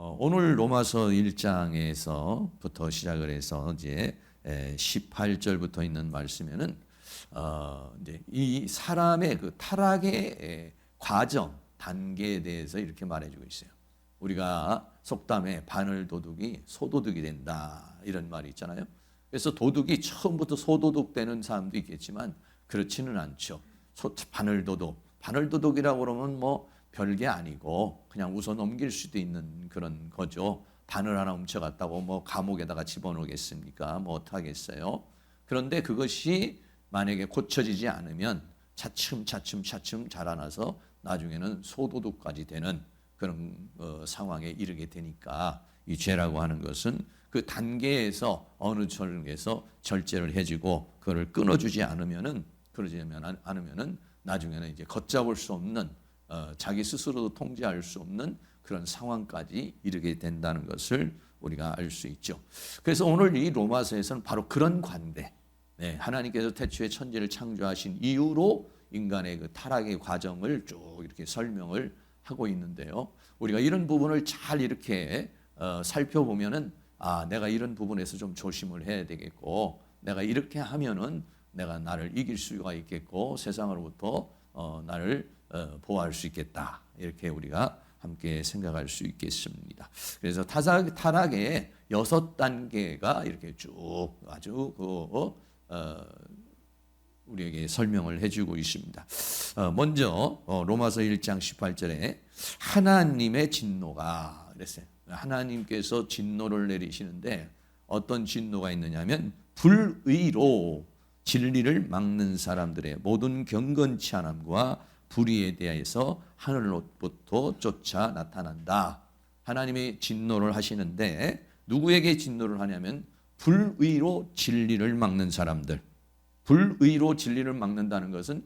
오늘 로마서 1장에서부터 시작을 해서 이제 18절부터 있는 말씀에는 이제 이 사람의 그 타락의 과정, 단계에 대해서 이렇게 말해주고 있어요. 우리가 속담에 바늘 도둑이 소도둑이 된다 이런 말이 있잖아요. 그래서 도둑이 처음부터 소도둑 되는 사람도 있겠지만 그렇지는 않죠. 바늘 도둑이라고 그러면 뭐 별게 아니고 그냥 웃어 넘길 수도 있는 그런 거죠. 바늘 하나 훔쳐갔다고 뭐 감옥에다가 집어넣겠습니까? 뭐 어떡하겠어요? 그런데 그것이 만약에 고쳐지지 않으면 차츰 자라나서 나중에는 소도둑까지 되는 그런 상황에 이르게 되니까 이 죄라고 하는 것은 그 단계에서 어느 절에서 절제를 해주고 그걸 끊어주지 않으면은 그러지 않으면은 나중에는 이제 걷잡을 수 없는 자기 스스로도 통제할 수 없는 그런 상황까지 이르게 된다는 것을 우리가 알 수 있죠. 그래서 오늘 이 로마서에서는 바로 그런 관대, 하나님께서 태초에 천지를 창조하신 이후로 인간의 그 타락의 과정을 쭉 이렇게 설명을 하고 있는데요. 우리가 이런 부분을 잘 이렇게 살펴보면은 내가 이런 부분에서 좀 조심을 해야 되겠고, 내가 이렇게 하면은 내가 나를 이길 수가 있겠고, 세상으로부터 나를 보호할 수 있겠다. 이렇게 우리가 함께 생각할 수 있겠습니다. 그래서 타락의 6단계가 이렇게 쭉 아주 우리에게 설명을 해주고 있습니다. 먼저 로마서 1장 18절에 하나님의 진노가 그랬어요. 하나님께서 진노를 내리시는데 어떤 진노가 있느냐면 불의로 진리를 막는 사람들의 모든 경건치 않음과 불의에 대해서 하늘로부터 쫓아 나타난다. 하나님이 진노를 하시는데 누구에게 진노를 하냐면 불의로 진리를 막는 사람들. 불의로 진리를 막는다는 것은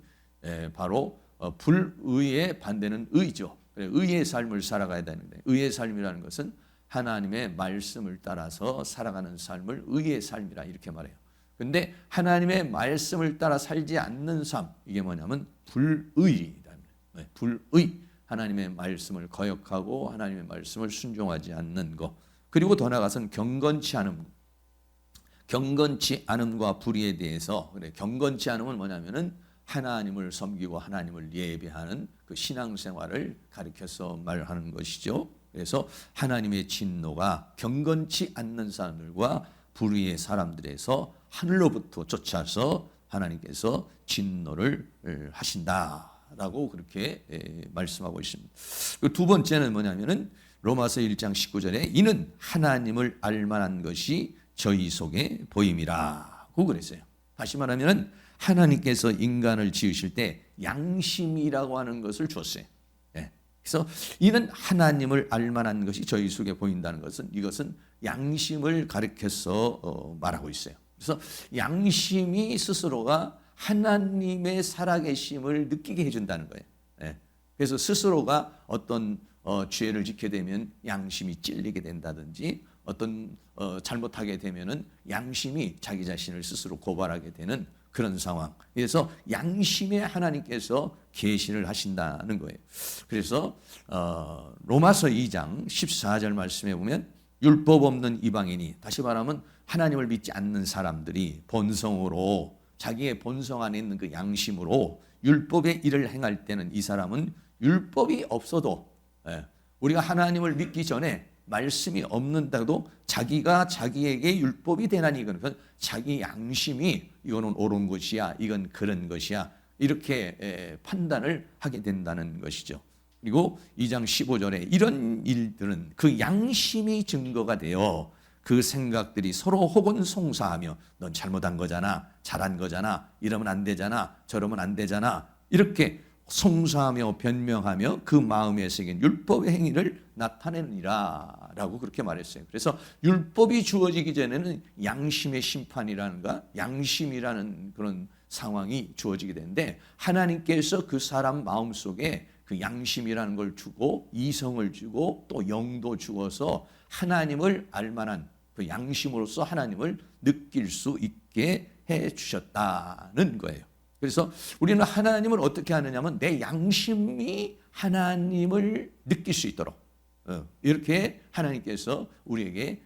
바로 불의의 반대는 의죠. 의의 삶을 살아가야 되는데 의의 삶이라는 것은 하나님의 말씀을 따라서 살아가는 삶을 의의 삶이라 이렇게 말해요. 근데 하나님의 말씀을 따라 살지 않는 삶, 이게 뭐냐면 불의이다. 불의, 하나님의 말씀을 거역하고 하나님의 말씀을 순종하지 않는 것. 그리고 더 나아가서는 경건치 않음과 불의에 대해서, 경건치 않음은 뭐냐면은 하나님을 섬기고 하나님을 예배하는 그 신앙생활을 가리켜서 말하는 것이죠. 그래서 하나님의 진노가 경건치 않는 사람들과 불의의 사람들에서 하늘로부터 쫓아서 하나님께서 진노를 하신다라고 그렇게 말씀하고 있습니다. 두 번째는 뭐냐면은 로마서 1장 19절에 이는 하나님을 알만한 것이 저희 속에 보임이라고 그랬어요. 다시 말하면은 하나님께서 인간을 지으실 때 양심이라고 하는 것을 주었어요. 그래서 이는 하나님을 알만한 것이 저희 속에 보인다는 것은 이것은 양심을 가리켜서 말하고 있어요. 그래서 양심이 스스로가 하나님의 살아계심을 느끼게 해준다는 거예요. 그래서 스스로가 어떤 죄를 짓게 되면 양심이 찔리게 된다든지 어떤 잘못하게 되면은 양심이 자기 자신을 스스로 고발하게 되는 그런 상황. 그래서 양심에 하나님께서 계시를 하신다는 거예요. 그래서 로마서 2장 14절 말씀에 보면 율법 없는 이방인이, 다시 말하면 하나님을 믿지 않는 사람들이 본성으로, 자기의 본성 안에 있는 그 양심으로 율법의 일을 행할 때는 이 사람은 율법이 없어도, 우리가 하나님을 믿기 전에 말씀이 없는데도 자기가 자기에게 율법이 되나니, 이건 자기 양심이 이거는 옳은 것이야, 이건 그런 것이야, 이렇게 판단을 하게 된다는 것이죠. 그리고 2장 15절에 이런 일들은 그 양심이 증거가 되어 그 생각들이 서로 혹은 송사하며 넌 잘못한 거잖아, 잘한 거잖아, 이러면 안 되잖아, 저러면 안 되잖아, 이렇게 송사하며 변명하며 그 마음에 새긴 율법의 행위를 나타내느니라 라고 그렇게 말했어요. 그래서 율법이 주어지기 전에는 양심의 심판이라는가, 양심이라는 그런 상황이 주어지게 되는데 하나님께서 그 사람 마음속에 그 양심이라는 걸 주고 이성을 주고 또 영도 주어서 하나님을 알만한 그 양심으로서 하나님을 느낄 수 있게 해 주셨다는 거예요. 그래서 우리는 하나님을 어떻게 하느냐면 내 양심이 하나님을 느낄 수 있도록, 이렇게 하나님께서 우리에게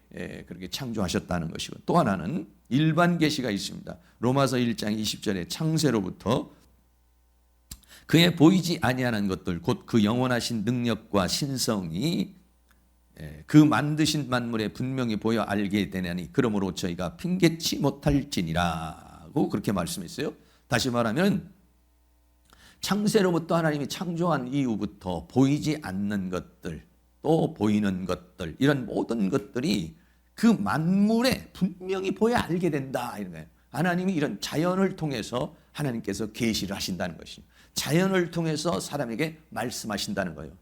그렇게 창조하셨다는 것이고, 또 하나는 일반 계시가 있습니다. 로마서 1장 20절에 창세로부터 그의 보이지 아니하는 것들 곧 그 영원하신 능력과 신성이 그 만드신 만물에 분명히 보여 알게 되나니 그러므로 저희가 핑계치 못할지니라고 그렇게 말씀했어요. 다시 말하면 창세로부터 하나님이 창조한 이후부터 보이지 않는 것들 또 보이는 것들, 이런 모든 것들이 그 만물에 분명히 보여 알게 된다, 이런 거예요. 하나님이 이런 자연을 통해서 하나님께서 계시를 하신다는 것이죠. 자연을 통해서 사람에게 말씀하신다는 거예요.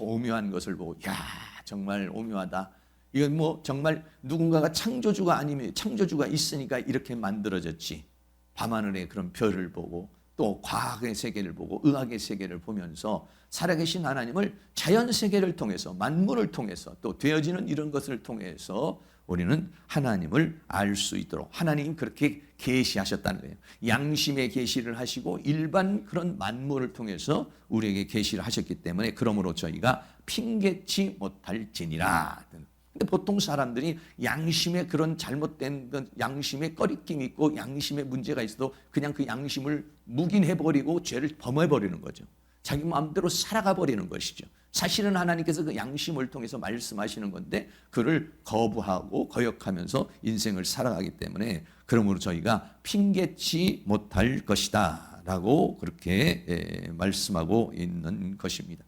오묘한 것을 보고 야 정말 오묘하다. 이건 뭐 정말 누군가가 창조주가 아니면 창조주가 있으니까 이렇게 만들어졌지. 밤하늘의 그런 별을 보고 또 과학의 세계를 보고 의학의 세계를 보면서 살아계신 하나님을 자연 세계를 통해서 만물을 통해서 또 되어지는 이런 것을 통해서 우리는 하나님을 알 수 있도록 하나님 그렇게 계시하셨다는 거예요. 양심의 계시를 하시고 일반 그런 만물을 통해서 우리에게 계시를 하셨기 때문에 그러므로 저희가 핑계치 못할지니라. 근데 보통 사람들이 양심에 그런 잘못된 양심에 꺼리낌이 있고 양심에 문제가 있어도 그냥 그 양심을 묵인해버리고 죄를 범해버리는 거죠. 자기 마음대로 살아가 버리는 것이죠. 사실은 하나님께서 그 양심을 통해서 말씀하시는 건데 그를 거부하고 거역하면서 인생을 살아가기 때문에 그러므로 저희가 핑계치 못할 것이다 라고 그렇게 말씀하고 있는 것입니다.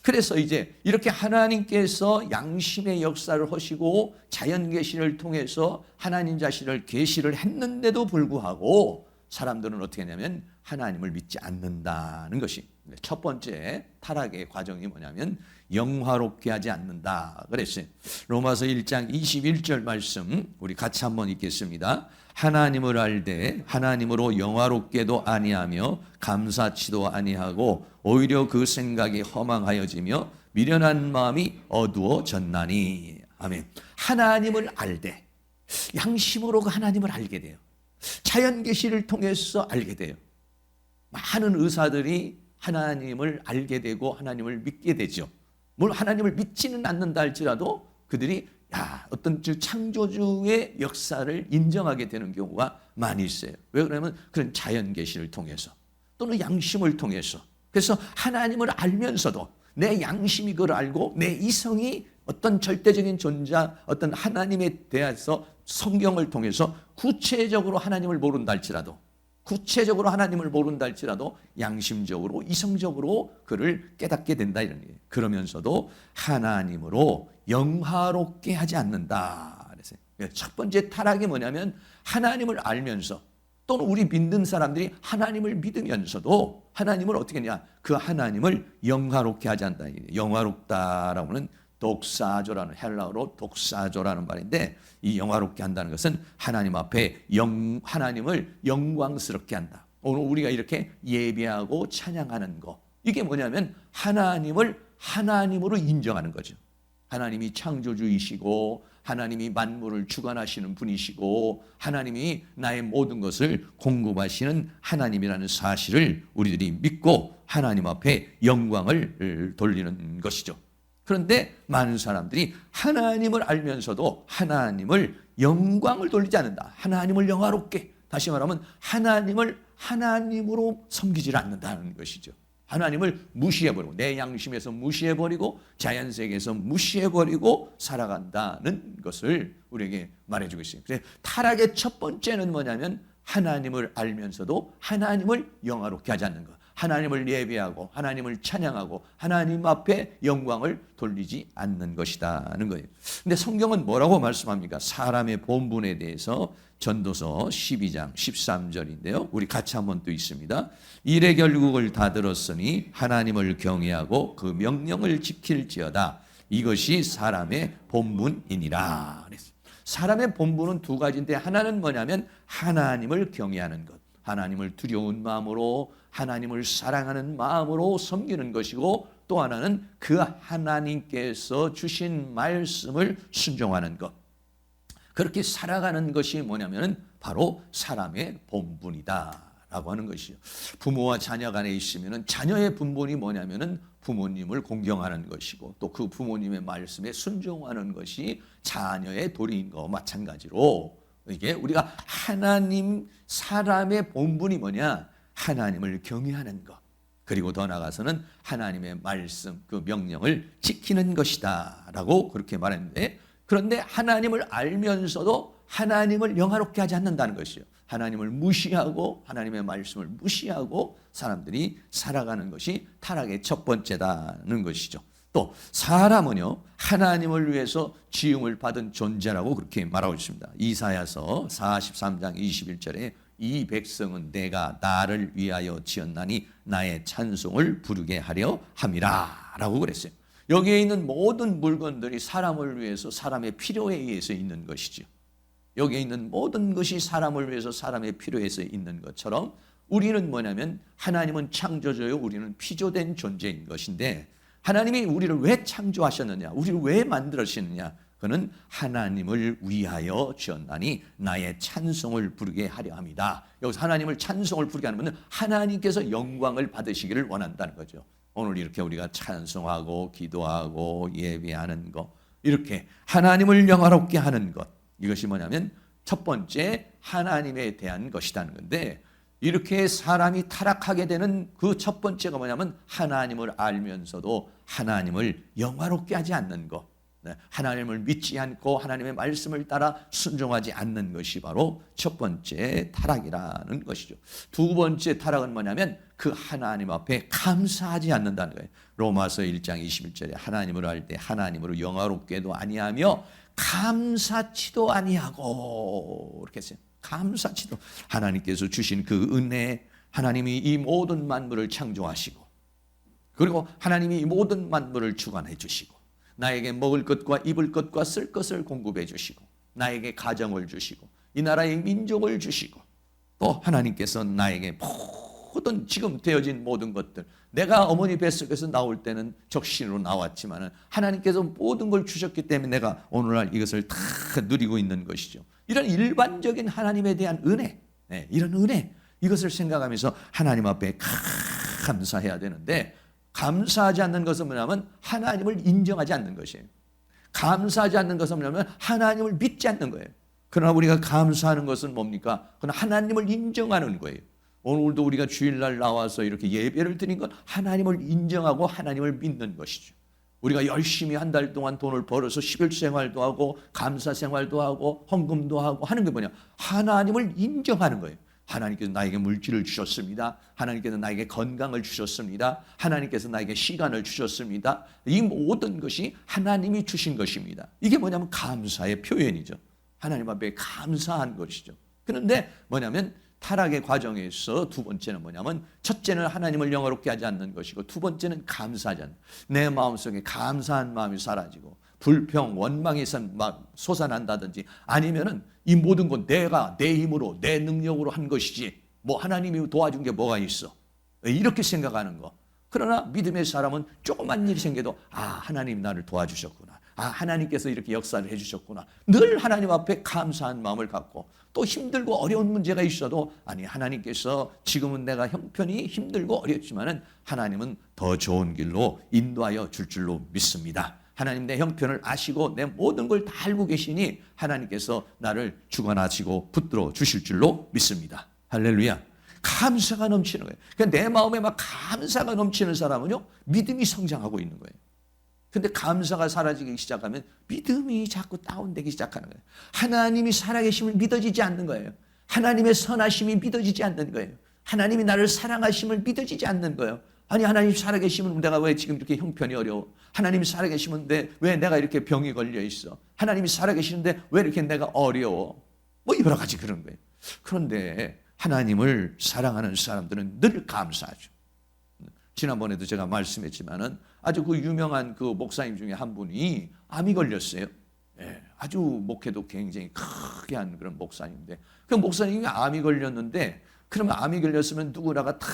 그래서 이제 이렇게 하나님께서 양심의 역사를 하시고 자연 계시를 통해서 하나님 자신을 계시를 했는데도 불구하고 사람들은 어떻게 하냐면 하나님을 믿지 않는다는 것이 첫 번째 타락의 과정이 뭐냐면 영화롭게 하지 않는다 그랬어요. 로마서 1장 21절 말씀 우리 같이 한번 읽겠습니다. 하나님을 알되 하나님으로 영화롭게도 아니하며 감사치도 아니하고 오히려 그 생각이 허망하여지며 미련한 마음이 어두워졌나니. 아멘. 하나님을 알되 양심으로 그 하나님을 알게 돼요. 자연 계시를 통해서 알게 돼요. 많은 의사들이 하나님을 알게 되고 하나님을 믿게 되죠. 물론 하나님을 믿지는 않는다 할지라도 그들이 어떤 창조주의 역사를 인정하게 되는 경우가 많이 있어요. 왜 그러냐면 그런 자연 계시를 통해서 또는 양심을 통해서. 그래서 하나님을 알면서도 내 양심이 그걸 알고 내 이성이 어떤 절대적인 존재, 어떤 하나님에 대해서 성경을 통해서 구체적으로 하나님을 모른다 할지라도 구체적으로 하나님을 모른다 할지라도 양심적으로 이성적으로 그를 깨닫게 된다 이런 얘기예요. 그러면서도 하나님으로 영화롭게 하지 않는다. 그래서 첫 번째 타락이 뭐냐면 하나님을 알면서 또는 우리 믿는 사람들이 하나님을 믿으면서도 하나님을 어떻게 하냐? 그 하나님을 영화롭게 하지 않는다. 영화롭다라고 하는 독사조라는 헬라어로 독사조라는 말인데 이 영화롭게 한다는 것은 하나님 앞에 하나님을 영광스럽게 한다. 오늘 우리가 이렇게 예배하고 찬양하는 거 이게 뭐냐면 하나님을 하나님으로 인정하는 거죠. 하나님이 창조주이시고 하나님이 만물을 주관하시는 분이시고 하나님이 나의 모든 것을 공급하시는 하나님이라는 사실을 우리들이 믿고 하나님 앞에 영광을 돌리는 것이죠. 그런데 많은 사람들이 하나님을 알면서도 하나님을 영광을 돌리지 않는다. 하나님을 영화롭게, 다시 말하면 하나님을 하나님으로 섬기지 않는다는 것이죠. 하나님을 무시해버리고 내 양심에서 무시해버리고 자연세계에서 무시해버리고 살아간다는 것을 우리에게 말해주고 있어요. 그래서 타락의 첫 번째는 뭐냐면 하나님을 알면서도 하나님을 영화롭게 하지 않는 것. 하나님을 예배하고 하나님을 찬양하고 하나님 앞에 영광을 돌리지 않는 것이다는 거예요. 근데 성경은 뭐라고 말씀합니까? 사람의 본분에 대해서 전도서 12장 13절인데요. 우리 같이 한번 또 있습니다. 일의 결국을 다 들었으니 하나님을 경외하고 그 명령을 지킬지어다. 이것이 사람의 본분이니라. 그랬어요. 사람의 본분은 두 가지인데 하나는 뭐냐면 하나님을 경외하는 것. 하나님을 두려운 마음으로 하나님을 사랑하는 마음으로 섬기는 것이고 또 하나는 그 하나님께서 주신 말씀을 순종하는 것. 그렇게 살아가는 것이 뭐냐면 바로 사람의 본분이다라고 라고 하는 것이죠. 부모와 자녀 간에 있으면 자녀의 근본이 뭐냐면은 부모님을 공경하는 것이고 또 그 부모님의 말씀에 순종하는 것이 자녀의 도리인 것과 마찬가지로 이게 우리가 하나님 사람의 본분이 뭐냐? 하나님을 경외하는 것. 그리고 더 나아가서는 하나님의 말씀, 그 명령을 지키는 것이다 라고 그렇게 말했는데, 그런데 하나님을 알면서도 하나님을 영화롭게 하지 않는다는 것이요. 하나님을 무시하고 하나님의 말씀을 무시하고 사람들이 살아가는 것이 타락의 첫 번째다는 것이죠. 또 사람은요, 하나님을 위해서 지음을 받은 존재라고 그렇게 말하고 있습니다. 이사야서 43장 21절에 이 백성은 내가 나를 위하여 지었나니 나의 찬송을 부르게 하려 함이라 라고 그랬어요. 여기에 있는 모든 물건들이 사람을 위해서 사람의 필요에 의해서 있는 것이죠. 여기에 있는 모든 것이 사람을 위해서 사람의 필요에서 있는 것처럼 우리는 뭐냐면 하나님은 창조주요, 우리는 피조된 존재인 것인데 하나님이 우리를 왜 창조하셨느냐, 우리를 왜 만들으셨느냐, 그는 하나님을 위하여 지었나니 나의 찬송을 부르게 하려 합니다. 여기서 하나님을 찬송을 부르게 하는 것은 하나님께서 영광을 받으시기를 원한다는 거죠. 오늘 이렇게 우리가 찬송하고 기도하고 예배하는 것, 이렇게 하나님을 영화롭게 하는 것, 이것이 뭐냐면 첫 번째 하나님에 대한 것이라는 건데, 이렇게 사람이 타락하게 되는 그 첫 번째가 뭐냐면 하나님을 알면서도 하나님을 영화롭게 하지 않는 것, 하나님을 믿지 않고 하나님의 말씀을 따라 순종하지 않는 것이 바로 첫 번째 타락이라는 것이죠. 두 번째 타락은 뭐냐면 그 하나님 앞에 감사하지 않는다는 거예요. 로마서 1장 21절에 하나님을 알 때 하나님으로 영화롭게도 아니하며 감사치도 아니하고, 이렇게 했어요. 감사치도. 하나님께서 주신 그 은혜, 하나님이 이 모든 만물을 창조하시고 그리고 하나님이 이 모든 만물을 주관해 주시고 나에게 먹을 것과 입을 것과 쓸 것을 공급해 주시고 나에게 가정을 주시고 이 나라의 민족을 주시고 또 하나님께서 나에게 모든 지금 되어진 모든 것들, 내가 어머니 뱃속에서 나올 때는 적신으로 나왔지만 하나님께서 모든 걸 주셨기 때문에 내가 오늘날 이것을 다 누리고 있는 것이죠. 이런 일반적인 하나님에 대한 은혜, 이런 은혜, 이것을 생각하면서 하나님 앞에 감사해야 되는데, 감사하지 않는 것은 뭐냐면 하나님을 인정하지 않는 것이에요. 감사하지 않는 것은 뭐냐면 하나님을 믿지 않는 거예요. 그러나 우리가 감사하는 것은 뭡니까? 그건 하나님을 인정하는 거예요. 오늘도 우리가 주일날 나와서 이렇게 예배를 드린 건 하나님을 인정하고 하나님을 믿는 것이죠. 우리가 열심히 한 달 동안 돈을 벌어서 11 생활도 하고 감사 생활도 하고 헌금도 하고 하는 게 뭐냐? 하나님을 인정하는 거예요. 하나님께서 나에게 물질을 주셨습니다. 하나님께서 나에게 건강을 주셨습니다. 하나님께서 나에게 시간을 주셨습니다. 이 모든 것이 하나님이 주신 것입니다. 이게 뭐냐면 감사의 표현이죠. 하나님 앞에 감사한 것이죠. 그런데 뭐냐면 타락의 과정에서 두 번째는 뭐냐면, 첫째는 하나님을 영화롭게 하지 않는 것이고 두 번째는 감사하지 않는, 내 마음속에 감사한 마음이 사라지고 불평, 원망이 솟아난다든지 아니면은 이 모든 건 내가 내 힘으로 내 능력으로 한 것이지 뭐 하나님이 도와준 게 뭐가 있어, 이렇게 생각하는 거. 그러나 믿음의 사람은 조그만 일이 생겨도 하나님 나를 도와주셨구나, 하나님께서 이렇게 역사를 해주셨구나, 늘 하나님 앞에 감사한 마음을 갖고, 또 힘들고 어려운 문제가 있어도 하나님께서 지금은 내가 형편이 힘들고 어렵지만은 하나님은 더 좋은 길로 인도하여 줄 줄로 믿습니다. 하나님 내 형편을 아시고 내 모든 걸 다 알고 계시니 하나님께서 나를 주관하시고 붙들어 주실 줄로 믿습니다. 할렐루야. 감사가 넘치는 거예요. 그러니까 내 마음에 막 감사가 넘치는 사람은요, 믿음이 성장하고 있는 거예요. 근데 감사가 사라지기 시작하면 믿음이 자꾸 다운되기 시작하는 거예요. 하나님이 살아계심을 믿어지지 않는 거예요. 하나님의 선하심이 믿어지지 않는 거예요. 하나님이 나를 사랑하심을 믿어지지 않는 거예요. 아니, 하나님 살아계시면 내가 왜 지금 이렇게 형편이 어려워? 하나님이 살아계시는데 왜 내가 이렇게 병이 걸려 있어? 하나님이 살아계시는데 왜 이렇게 내가 어려워? 뭐 여러 가지 그런 거예요. 그런데 하나님을 사랑하는 사람들은 늘 감사하죠. 지난번에도 제가 말씀했지만은 아주 그 유명한 그 목사님 중에 한 분이 암이 걸렸어요. 아주 목회도 굉장히 크게 한 그런 목사님인데, 그 목사님이 암이 걸렸는데, 그러면 암이 걸렸으면 누구나가 다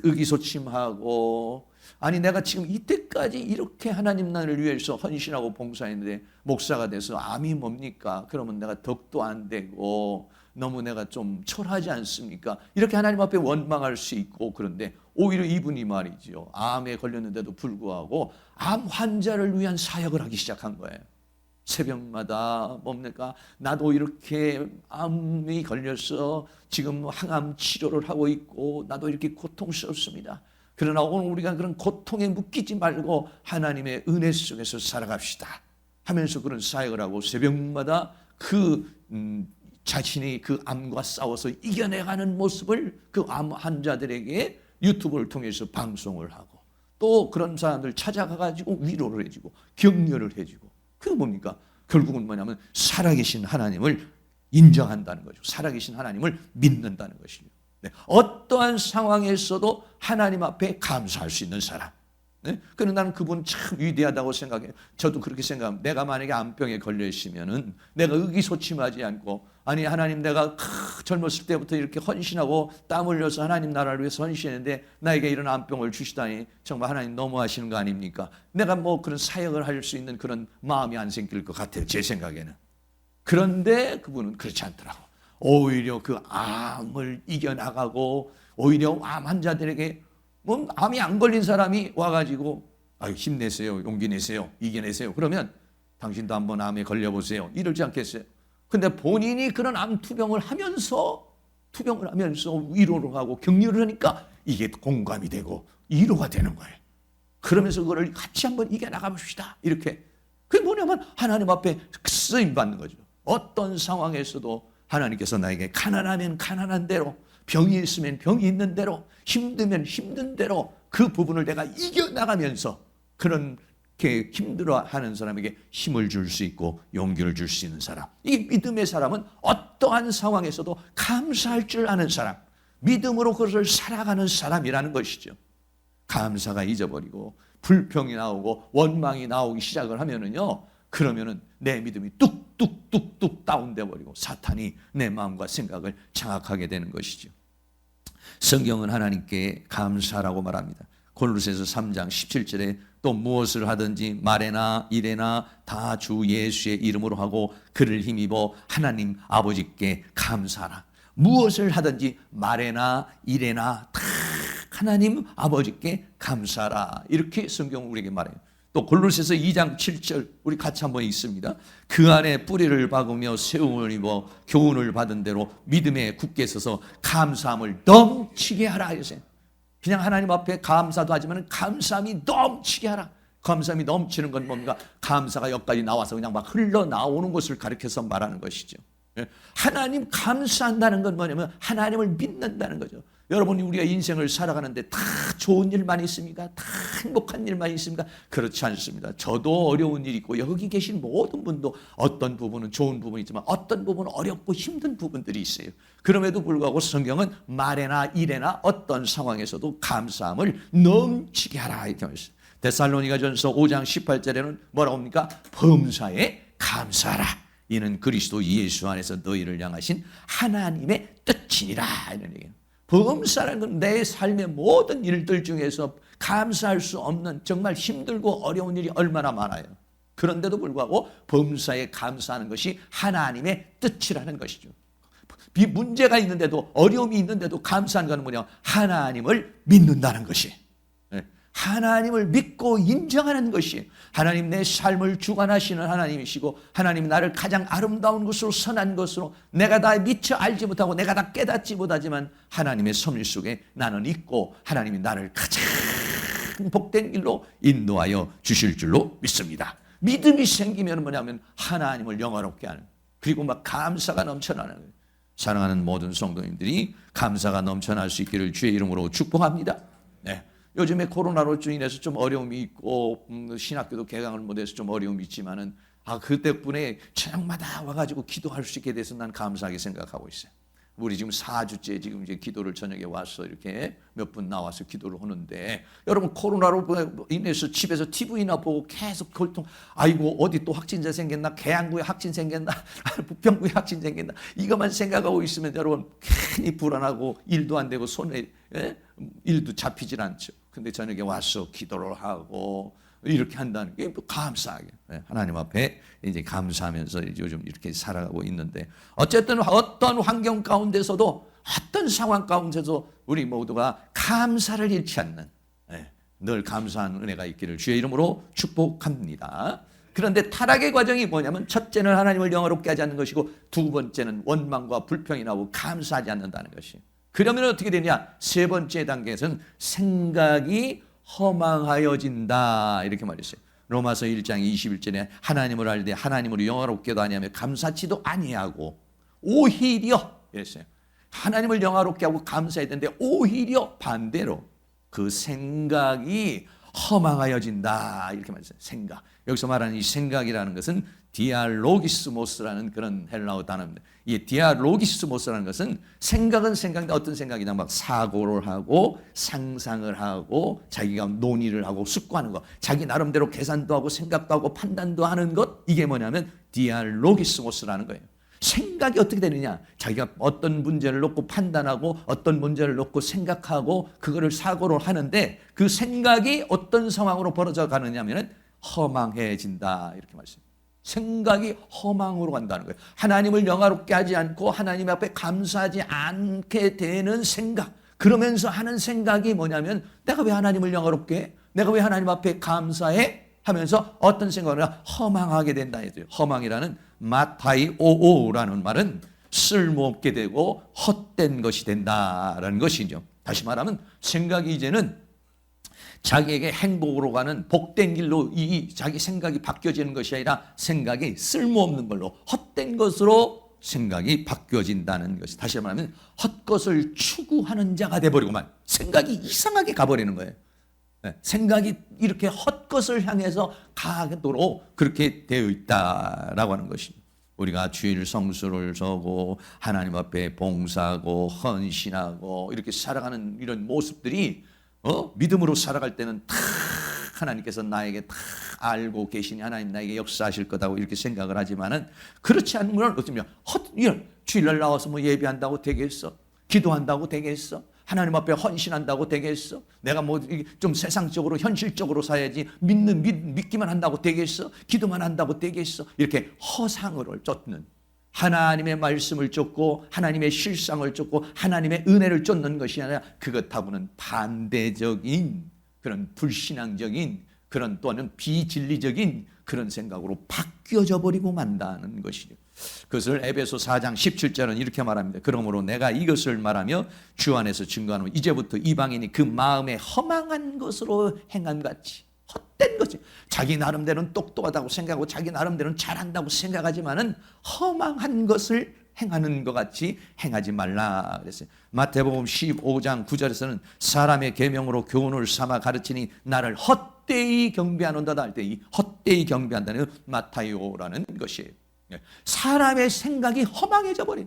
의기소침하고, 아니 내가 지금 이때까지 이렇게 하나님 나를 위해서 헌신하고 봉사했는데 목사가 돼서 암이 뭡니까? 그러면 내가 덕도 안 되고 너무 내가 좀 초라하지 않습니까? 이렇게 하나님 앞에 원망할 수 있고, 그런데 오히려 이분이 말이죠, 암에 걸렸는데도 불구하고 암 환자를 위한 사역을 하기 시작한 거예요. 새벽마다 뭡니까? 나도 이렇게 암이 걸려서 지금 항암 치료를 하고 있고 나도 이렇게 고통스럽습니다. 그러나 오늘 우리가 그런 고통에 묶이지 말고 하나님의 은혜 속에서 살아갑시다 하면서 그런 사역을 하고, 새벽마다 자신이 그 암과 싸워서 이겨내가는 모습을 그 암 환자들에게 유튜브를 통해서 방송을 하고, 또 그런 사람들 찾아가가지고 위로를 해주고 격려를 해주고, 그게 뭡니까? 결국은 뭐냐면 살아계신 하나님을 인정한다는 거죠. 살아계신 하나님을 믿는다는 것이죠. 네. 어떠한 상황에서도 하나님 앞에 감사할 수 있는 사람. 네? 그런데 나는 그분 참 위대하다고 생각해요. 저도 그렇게 생각합니다. 내가 만약에 암병에 걸려 있으면은 내가 의기소침하지 않고, 아니 하나님 내가 젊었을 때부터 이렇게 헌신하고 땀 흘려서 하나님 나라를 위해서 헌신했는데 나에게 이런 암병을 주시다니 정말 하나님 너무하시는 거 아닙니까? 내가 뭐 그런 사역을 할 수 있는 그런 마음이 안 생길 것 같아요, 제 생각에는. 그런데 그분은 그렇지 않더라고. 오히려 그 암을 이겨나가고, 오히려 암 환자들에게 뭐 암이 안 걸린 사람이 와가지고 힘내세요, 용기 내세요, 이겨내세요. 그러면 당신도 한번 암에 걸려보세요, 이러지 않겠어요? 근데 본인이 그런 암 투병을 하면서 위로를 하고 격려를 하니까 이게 공감이 되고 위로가 되는 거예요. 그러면서 그걸 같이 한번 이겨나가 봅시다, 이렇게. 그게 뭐냐면 하나님 앞에 쓰임 받는 거죠. 어떤 상황에서도 하나님께서 나에게 가난하면 가난한 대로, 병이 있으면 병이 있는 대로, 힘들면 힘든 대로 그 부분을 내가 이겨나가면서 그렇게 힘들어하는 사람에게 힘을 줄 수 있고 용기를 줄 수 있는 사람. 이 믿음의 사람은 어떠한 상황에서도 감사할 줄 아는 사람, 믿음으로 그것을 살아가는 사람이라는 것이죠. 감사가 잊어버리고 불평이 나오고 원망이 나오기 시작을 하면은요, 그러면은 내 믿음이 뚝뚝뚝뚝 다운돼 버리고 사탄이 내 마음과 생각을 장악하게 되는 것이죠. 성경은 하나님께 감사라고 말합니다. 골로새서 3장 17절에 또 무엇을 하든지 말에나 일에나 다 주 예수의 이름으로 하고 그를 힘입어 하나님 아버지께 감사하라. 무엇을 하든지 말에나 일에나 다 하나님 아버지께 감사하라. 이렇게 성경은 우리에게 말해요. 또 골로새서 2장 7절 우리 같이 한번 읽습니다. 그 안에 뿌리를 박으며 세움을 입어 교훈을 받은 대로 믿음에 굳게 서서 감사함을 넘치게 하라 하세요. 그냥 하나님 앞에 감사도 하지만 감사함이 넘치게 하라. 감사함이 넘치는 건 뭔가 감사가 여기까지 나와서 그냥 막 흘러나오는 것을 가리켜서 말하는 것이죠. 하나님 감사한다는 건 뭐냐면 하나님을 믿는다는 거죠. 여러분이 우리가 인생을 살아가는데 다 좋은 일만 있습니까? 다 행복한 일만 있습니까? 그렇지 않습니다. 저도 어려운 일이 있고 여기 계신 모든 분도 어떤 부분은 좋은 부분이 있지만 어떤 부분은 어렵고 힘든 부분들이 있어요. 그럼에도 불구하고 성경은 말에나 일에나 어떤 상황에서도 감사함을 넘치게 하라 이렇게 말했어요. 데살로니가전서 5장 18절에는 뭐라고 합니까? 범사에 감사하라. 이는 그리스도 예수 안에서 너희를 향하신 하나님의 뜻이니라 이런 얘기예요. 범사라는 건 내 삶의 모든 일들 중에서 감사할 수 없는 정말 힘들고 어려운 일이 얼마나 많아요. 그런데도 불구하고 범사에 감사하는 것이 하나님의 뜻이라는 것이죠. 문제가 있는데도 어려움이 있는데도 감사하는 것은 뭐냐? 하나님을 믿는다는 것이. 하나님을 믿고 인정하는 것이, 하나님 내 삶을 주관하시는 하나님이시고 하나님 나를 가장 아름다운 것으로 선한 것으로 내가 다 미처 알지 못하고 내가 다 깨닫지 못하지만 하나님의 섭리 속에 나는 있고 하나님이 나를 가장 복된 길로 인도하여 주실 줄로 믿습니다. 믿음이 생기면 뭐냐면 하나님을 영화롭게 하는, 그리고 막 감사가 넘쳐나는 거예요. 사랑하는 모든 성도님들이 감사가 넘쳐날 수 있기를 주의 이름으로 축복합니다. 네. 요즘에 코로나로 인해서 좀 어려움이 있고 신학교도 개강을 못해서 좀 어려움이 있지만은 그 덕분에 저녁마다 와가지고 기도할 수 있게 돼서 난 감사하게 생각하고 있어요. 우리 지금 4주째 지금 이제 기도를 저녁에 와서 이렇게 몇 분 나와서 기도를 하는데, 여러분 코로나로 인해서 집에서 TV나 보고 계속 골통, 아이고 어디 또 확진자 생겼나, 계양구에 확진 생겼나, 부평구에 확진 생겼나, 이것만 생각하고 있으면 여러분 괜히 불안하고 일도 안 되고 손에 일도 잡히질 않죠. 근데 저녁에 와서 기도를 하고 이렇게 한다는 게 감사하게 하나님 앞에 이제 감사하면서 요즘 이렇게 살아가고 있는데, 어쨌든 어떤 환경 가운데서도 어떤 상황 가운데서 우리 모두가 감사를 잃지 않는, 늘 감사하는 은혜가 있기를 주의 이름으로 축복합니다. 그런데 타락의 과정이 뭐냐면, 첫째는 하나님을 영화롭게 하지 않는 것이고, 두 번째는 원망과 불평이 나오고 감사하지 않는다는 것이. 그러면 어떻게 되냐? 세 번째 단계에서는 생각이 허망하여진다 이렇게 말했어요. 로마서 1장 21절에 하나님을 알되 하나님으로 영화롭게도 아니하며 감사치도 아니하고, 오히려 이랬어요. 하나님을 영화롭게 하고 감사해야 되는데 오히려 반대로 그 생각이 허망하여진다 이렇게 말했어요. 생각. 여기서 말하는 이 생각이라는 것은 디알로기스모스라는 그런 헬라어 단어입니다. 이 디알로기스모스라는 것은, 생각은 생각인데 어떤 생각이냐, 막 사고를 하고 상상을 하고 자기가 논의를 하고 숙고하는 것, 자기 나름대로 계산도 하고 생각도 하고 판단도 하는 것, 이게 뭐냐면 디알로기스모스라는 거예요. 생각이 어떻게 되느냐, 자기가 어떤 문제를 놓고 판단하고 어떤 문제를 놓고 생각하고 그거를 사고를 하는데, 그 생각이 어떤 상황으로 벌어져 가느냐면 허망해진다 이렇게 말씀합니다. 생각이 허망으로 간다는 거예요. 하나님을 영화롭게 하지 않고 하나님 앞에 감사하지 않게 되는 생각, 그러면서 하는 생각이 뭐냐면, 내가 왜 하나님을 영화롭게 해? 내가 왜 하나님 앞에 감사해? 하면서 어떤 생각을 허망하게 된다 해요. 허망이라는 마타이오오라는 말은 쓸모없게 되고 헛된 것이 된다라는 것이죠. 다시 말하면 생각이 이제는 자기에게 행복으로 가는 복된 길로 이 자기 생각이 바뀌어지는 것이 아니라 생각이 쓸모없는 걸로, 헛된 것으로 생각이 바뀌어진다는 것이, 다시 말하면 헛것을 추구하는 자가 돼버리고만 생각이 이상하게 가버리는 거예요. 생각이 이렇게 헛것을 향해서 가도록 그렇게 되어 있다라고 하는 것입니다. 우리가 주일 성수를 서고 하나님 앞에 봉사하고 헌신하고 이렇게 살아가는 이런 모습들이 믿음으로 살아갈 때는 다 하나님께서 나에게 다 알고 계시니 하나님 나에게 역사하실 거다고 이렇게 생각을 하지만은, 그렇지 않은 건 어쩌면 주일날 나와서 뭐 예배한다고 되겠어? 기도한다고 되겠어? 하나님 앞에 헌신한다고 되겠어? 내가 뭐 좀 세상적으로 현실적으로 살아야지 믿기만 한다고 되겠어? 기도만 한다고 되겠어? 이렇게 허상을 쫓는, 하나님의 말씀을 쫓고 하나님의 실상을 쫓고 하나님의 은혜를 쫓는 것이 아니라 그것하고는 반대적인 그런 불신앙적인 그런, 또는 비진리적인 그런 생각으로 바뀌어져 버리고 만다는 것이죠. 그것을 에베소 4장 17절은 이렇게 말합니다. 그러므로 내가 이것을 말하며 주 안에서 증거하노 이제부터 이방인이 그 마음에 허망한 것으로 행한 같이, 헛된 거지. 자기 나름대로는 똑똑하다고 생각하고 자기 나름대로는 잘한다고 생각하지만은 허망한 것을 행하는 것 같이 행하지 말라 그랬어요. 마태복음 15장 9절에서는 사람의 계명으로 교훈을 삼아 가르치니 나를 헛되이 경배하는다 할 때, 이 헛되이 경배한다는 마타이오라는 것이에요. 사람의 생각이 허망해져 버린,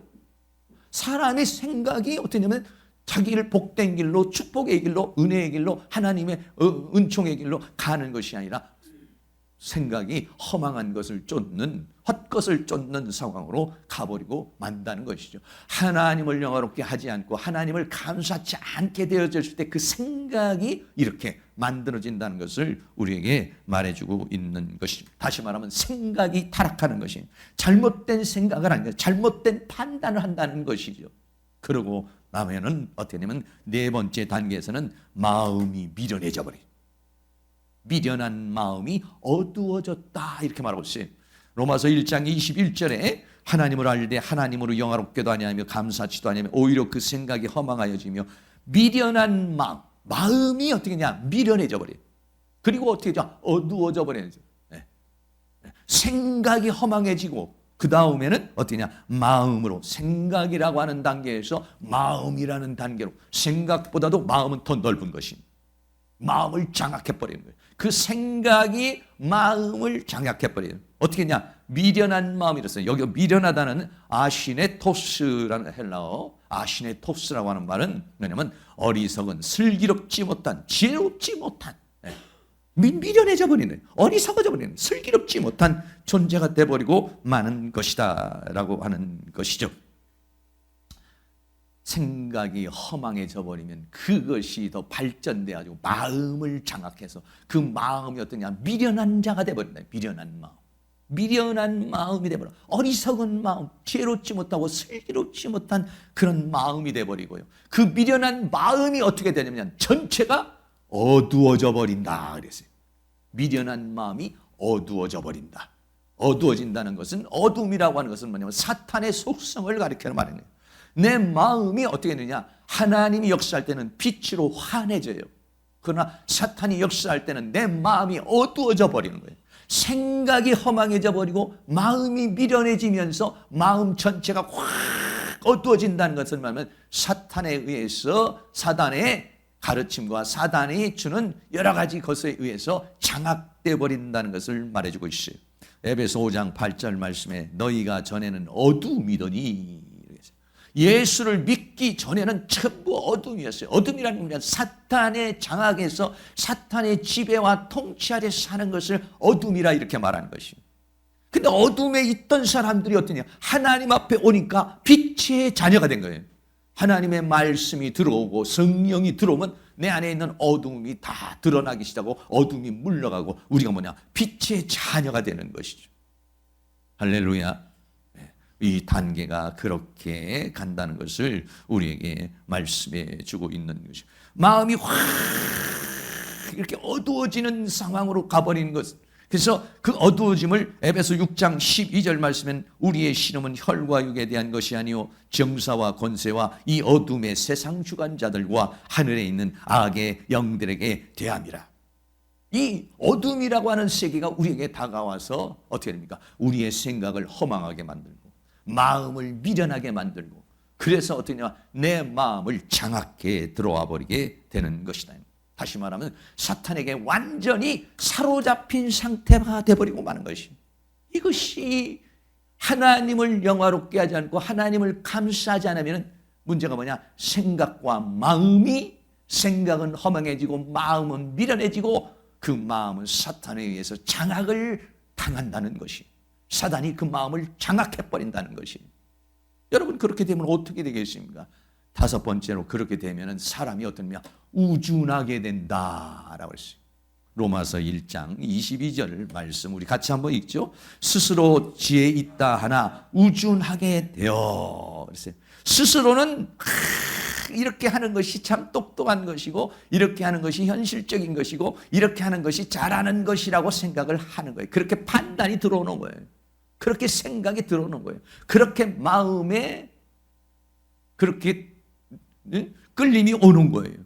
사람의 생각이 어떻게 되냐면 자기를 복된 길로, 축복의 길로, 은혜의 길로, 하나님의 은총의 길로 가는 것이 아니라 생각이 허망한 것을 쫓는, 헛것을 쫓는 상황으로 가버리고 만다는 것이죠. 하나님을 영화롭게 하지 않고 하나님을 감사치 않게 되어졌을 때 그 생각이 이렇게 만들어진다는 것을 우리에게 말해주고 있는 것입니다. 다시 말하면 생각이 타락하는 것이, 잘못된 생각을 하는 것, 잘못된 판단을 한다는 것이죠. 그러고 나면은 어떻게 되냐면 네 번째 단계에서는 마음이 미련해져 버려요. 미련한 마음이 어두워졌다 이렇게 말하고 있어요. 로마서 1장 21절에 하나님을 알되 하나님으로 영화롭게도 아니하며 감사치도 아니하며 오히려 그 생각이 허망하여지며 미련한 마음이 어떻게 되냐, 미련해져 버려요. 그리고 어떻게 되죠? 어두워져 버려요. 생각이 허망해지고 그 다음에는 어떻게 되냐, 마음으로, 생각이라고 하는 단계에서 마음이라는 단계로, 생각보다도 마음은 더 넓은 것입니다. 마음을 장악해버리는 거예요. 그 생각이 마음을 장악해버려요. 어떻게 했냐, 미련한 마음이랬어요. 여기 미련하다는 아시네토스라는 헬라어, 아시네토스라고 하는 말은 뭐냐면 어리석은, 슬기롭지 못한, 지혜롭지 못한, 미련해져 버리는, 어리석어져 버리는, 슬기롭지 못한 존재가 돼버리고 마는 것이다 라고 하는 것이죠. 생각이 허망해져 버리면 그것이 더 발전돼 가지고 마음을 장악해서 그 마음이 어떠냐, 미련한 자가 돼 버린다. 미련한 마음이 돼 버려. 어리석은 마음, 지혜롭지 못하고 슬기롭지 못한 그런 마음이 돼 버리고요. 그 미련한 마음이 어떻게 되냐면 전체가 어두워져 버린다 그랬어요. 미련한 마음이 어두워져 버린다. 어두워진다는 것은, 어둠이라고 하는 것은 뭐냐면 사탄의 속성을 가리키는 말이에요. 내 마음이 어떻게 되느냐, 하나님이 역사할 때는 빛으로 환해져요. 그러나 사탄이 역사할 때는 내 마음이 어두워져 버리는 거예요. 생각이 허망해져 버리고 마음이 미련해지면서 마음 전체가 확 어두워진다는 것을 말하면 사탄에 의해서, 사단의 가르침과 사단이 주는 여러 가지 것에 의해서 장악되어 버린다는 것을 말해주고 있어요. 에베소 5장 8절 말씀에 너희가 전에는 어둠이더니, 예수를 믿기 전에는 전부 어둠이었어요. 어둠이라는 건 사탄의 장악에서 사탄의 지배와 통치 아래 사는 것을 어둠이라 이렇게 말하는 것이에요. 근데 어둠에 있던 사람들이 어떠냐, 하나님 앞에 오니까 빛의 자녀가 된 거예요. 하나님의 말씀이 들어오고 성령이 들어오면 내 안에 있는 어둠이 다 드러나기 시작하고 어둠이 물러가고 우리가 뭐냐, 빛의 자녀가 되는 것이죠. 할렐루야. 이 단계가 그렇게 간다는 것을 우리에게 말씀해 주고 있는 것이죠. 마음이 확 이렇게 어두워지는 상황으로 가버리는 것. 그래서 그 어두워짐을 에베소 6장 12절 말씀엔 우리의 신음은 혈과 육에 대한 것이 아니요 정사와 권세와 이 어둠의 세상 주관자들과 하늘에 있는 악의 영들에게 대함이라. 이 어둠이라고 하는 세계가 우리에게 다가와서 어떻게 됩니까? 우리의 생각을 허망하게 만들고 마음을 미련하게 만들고, 그래서 어떠냐, 내 마음을 장악해 들어와 버리게 되는 것이다. 다시 말하면 사탄에게 완전히 사로잡힌 상태가 되어버리고 마는 것이, 이것이 하나님을 영화롭게 하지 않고 하나님을 감싸지 않으면 문제가 뭐냐, 생각과 마음이, 생각은 허망해지고 마음은 미련해지고 그 마음은 사탄에 의해서 장악을 당한다는 것이, 사단이 그 마음을 장악해버린다는 것이. 여러분, 그렇게 되면 어떻게 되겠습니까? 다섯 번째로, 그렇게 되면 사람이 어떠냐, 우준하게 된다라고 했어요. 로마서 1장 22절 말씀 우리 같이 한번 읽죠. 스스로 지혜 있다 하나 우준하게 되어. 그랬어요. 스스로는 이렇게 하는 것이 참 똑똑한 것이고, 이렇게 하는 것이 현실적인 것이고, 이렇게 하는 것이 잘하는 것이라고 생각을 하는 거예요. 그렇게 판단이 들어오는 거예요. 그렇게 생각이 들어오는 거예요. 그렇게 마음에 그렇게 끌림이 오는 거예요.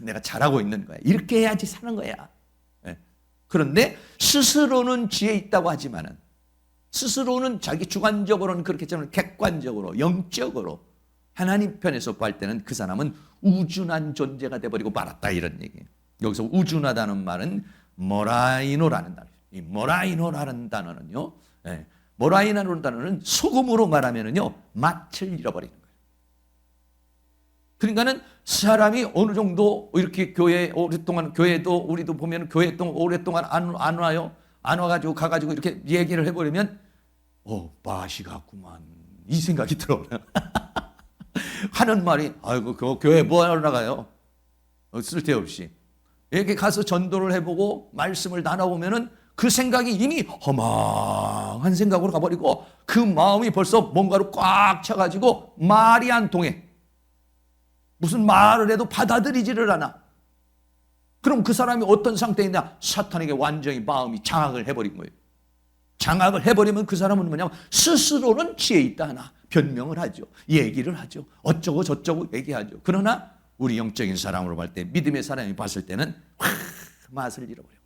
내가 잘하고 있는 거야. 이렇게 해야지 사는 거야. 그런데 스스로는 지혜 있다고 하지만은, 스스로는 자기 주관적으로는 그렇게 하지만 객관적으로, 영적으로 하나님 편에서 볼 때는 그 사람은 우준한 존재가 되어버리고 말았다, 이런 얘기예요. 여기서 우준하다는 말은 모라이노라는 단어예요. 이 모라이노라는 단어는요, 모라이노라는 단어는 소금으로 말하면은요, 맛을 잃어버리는 거예요. 그러니까는 사람이 어느 정도 이렇게 교회 오랫동안, 교회도 우리도 보면 교회 오랫동안 안 와요. 안 와가지고 가가지고 이렇게 얘기를 해버리면 맛이 같구만, 이 생각이 들어요. 하는 말이, 아이고 그 교회 뭐하러 나가요? 쓸데없이. 이렇게 가서 전도를 해보고 말씀을 나눠보면은 그 생각이 이미 허망한 생각으로 가버리고 그 마음이 벌써 뭔가로 꽉 차가지고 말이 안 통해. 무슨 말을 해도 받아들이지를 않아. 그럼 그 사람이 어떤 상태에 있냐? 사탄에게 완전히 마음이 장악을 해버린 거예요. 장악을 해버리면 그 사람은 뭐냐면 스스로는 지혜 있다 하나 변명을 하죠. 얘기를 하죠. 어쩌고 저쩌고 얘기하죠. 그러나 우리 영적인 사람으로 볼 때, 믿음의 사람이 봤을 때는 맛을 잃어버려요.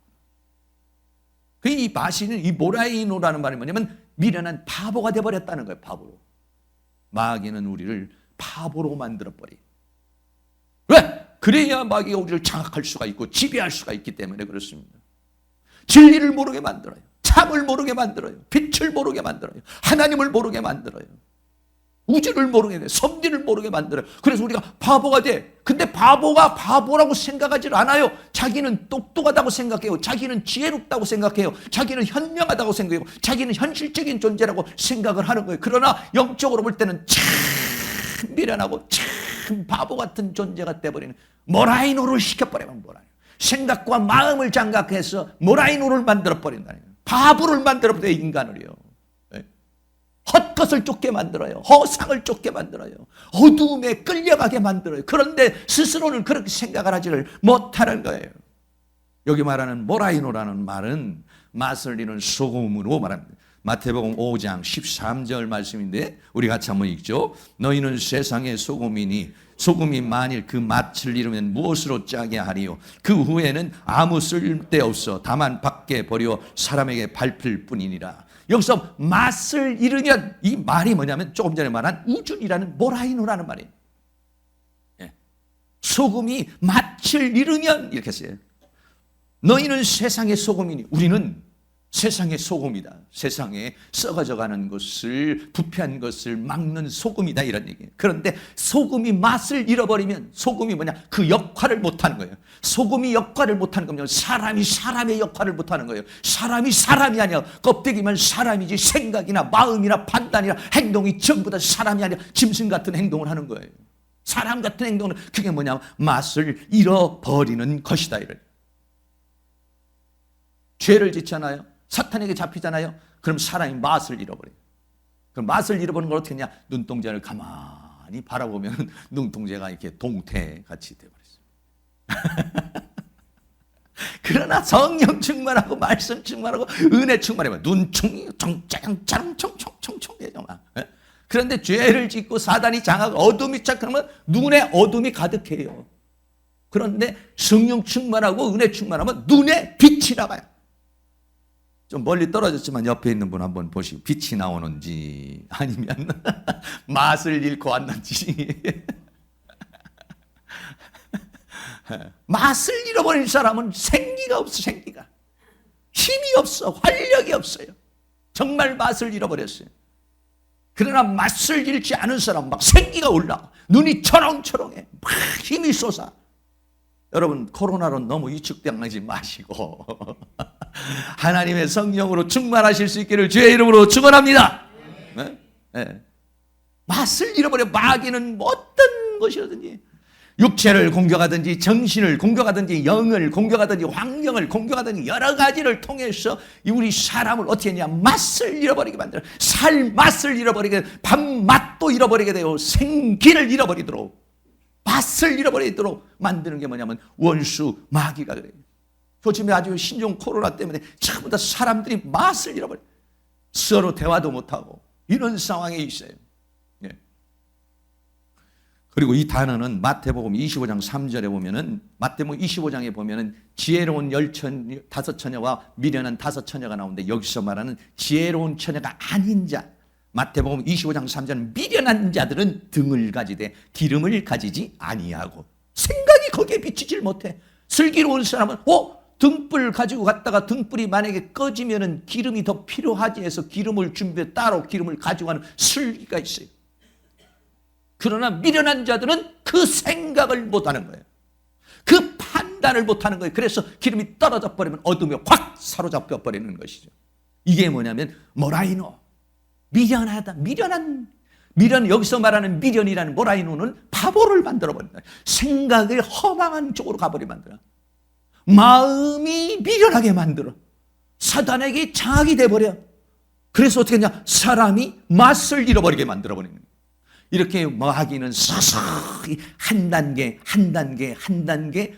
이 마시는, 이 모라이노라는 말이 뭐냐면 미련한 바보가 되어버렸다는 거예요. 바보로. 마귀는 우리를 바보로 만들어버려요. 왜? 그래야 마귀가 우리를 장악할 수가 있고 지배할 수가 있기 때문에 그렇습니다. 진리를 모르게 만들어요. 참을 모르게 만들어요. 빛을 모르게 만들어요. 하나님을 모르게 만들어요. 우주를 모르게 돼. 섭리를 모르게 만들어요. 그래서 우리가 바보가 돼. 근데 바보가 바보라고 생각하지 않아요. 자기는 똑똑하다고 생각해요. 자기는 지혜롭다고 생각해요. 자기는 현명하다고 생각해요. 자기는 현실적인 존재라고 생각을 하는 거예요. 그러나 영적으로 볼 때는 참 미련하고 참 바보 같은 존재가 돼버리는, 모라이노를 시켜버리면 모라이노. 생각과 마음을 장악해서 모라이노를 만들어버린다는 거예요. 바보를 만들어버려요, 인간을요. 헛것을 쫓게 만들어요. 허상을 쫓게 만들어요. 어두움에 끌려가게 만들어요. 그런데 스스로는 그렇게 생각을 하지를 못하는 거예요. 여기 말하는 모라이노라는 말은 맛을 잃은 소금으로 말합니다. 마태복음 5장 13절 말씀인데 우리 같이 한번 읽죠. 너희는 세상의 소금이니 소금이 만일 그 맛을 잃으면 무엇으로 짜게 하리요. 그 후에는 아무 쓸데없어 다만 밖에 버려 사람에게 밟힐 뿐이니라. 여기서 맛을 잃으면, 이 말이 뭐냐면 조금 전에 말한 우준이라는 모라이노라는 말이에요. 소금이 맛을 잃으면 이렇게 써요. 너희는 세상의 소금이니, 우리는 세상의 소금이다. 세상에 썩어져가는 것을, 부패한 것을 막는 소금이다, 이런 얘기예요. 그런데 소금이 맛을 잃어버리면, 소금이 뭐냐? 그 역할을 못하는 거예요. 소금이 역할을 못하는 거면 사람이 사람의 역할을 못하는 거예요. 사람이 사람이 아니야. 껍데기만 사람이지 생각이나 마음이나 판단이나 행동이 전부 다 사람이 아니라 짐승 같은 행동을 하는 거예요. 사람 같은 행동은 그게 뭐냐? 맛을 잃어버리는 것이다, 이래요. 죄를 짓잖아요. 사탄에게 잡히잖아요. 그럼 사람이 맛을 잃어버려요. 그럼 맛을 잃어버리는 걸 어떻게 했냐? 눈동자를 가만히 바라보면 눈동자가 이렇게 동태같이 되어버렸어요. 그러나 성령 충만하고 말씀 충만하고 은혜 충만하면 눈충이 총총총총총총해져 막. 그런데 죄를 짓고 사단이 장하고 어둠이 착하면 눈에 어둠이 가득해요. 그런데 성령 충만하고 은혜 충만하면 눈에 빛이 나가요. 좀 멀리 떨어졌지만 옆에 있는 분 한번 보시고, 빛이 나오는지 아니면 맛을 잃고 왔는지. 맛을 잃어버린 사람은 생기가 없어. 생기가, 힘이 없어. 활력이 없어요. 정말 맛을 잃어버렸어요. 그러나 맛을 잃지 않은 사람은 막 생기가 올라, 눈이 초롱초롱해, 막 힘이 솟아. 여러분, 코로나로 너무 위축당하지 마시고 하나님의 성령으로 충만하실 수 있기를 주의 이름으로 축원합니다. 네? 네. 맛을 잃어버려. 마귀는 어떤 것이든지, 육체를 공격하든지 정신을 공격하든지 영을 공격하든지 환경을 공격하든지 여러 가지를 통해서 우리 사람을 어떻게 했냐? 맛을 잃어버리게 만들어. 살 맛을 잃어버리게, 밥 맛도 잃어버리게 되고 생기를 잃어버리도록, 맛을 잃어버리도록 만드는 게 뭐냐면 원수 마귀가 그래요. 요즘에 아주 신종 코로나 때문에 전부 다 사람들이 맛을 잃어버려. 서로 대화도 못하고 이런 상황에 있어요. 예. 그리고 이 단어는 마태복음 25장 3절에 보면은, 마태복음 25장에 보면은 지혜로운 다섯 처녀와 미련한 다섯 처녀가 나오는데, 여기서 말하는 지혜로운 처녀가 아닌 자, 마태복음 25장 3절은 미련한 자들은 등을 가지되 기름을 가지지 아니하고, 생각이 거기에 비치질 못해. 슬기로운 사람은 등불 가지고 갔다가 등불이 만약에 꺼지면은 기름이 더 필요하지 해서 기름을 준비해 따로 기름을 가지고 가는 슬기가 있어요. 그러나 미련한 자들은 그 생각을 못하는 거예요. 그 판단을 못하는 거예요. 그래서 기름이 떨어져 버리면 어둠에 확 사로잡혀 버리는 것이죠. 이게 뭐냐면 모라이노, 미련하다. 미련, 여기서 말하는 미련이라는 모라이노는 바보를 만들어버린다. 생각을 허망한 쪽으로 가버리게 만들어. 마음이 미련하게 만들어. 사단에게 장악이 돼버려. 그래서 어떻게 하냐? 사람이 맛을 잃어버리게 만들어버리는 거예요. 이렇게 마귀는 서서히 한 단계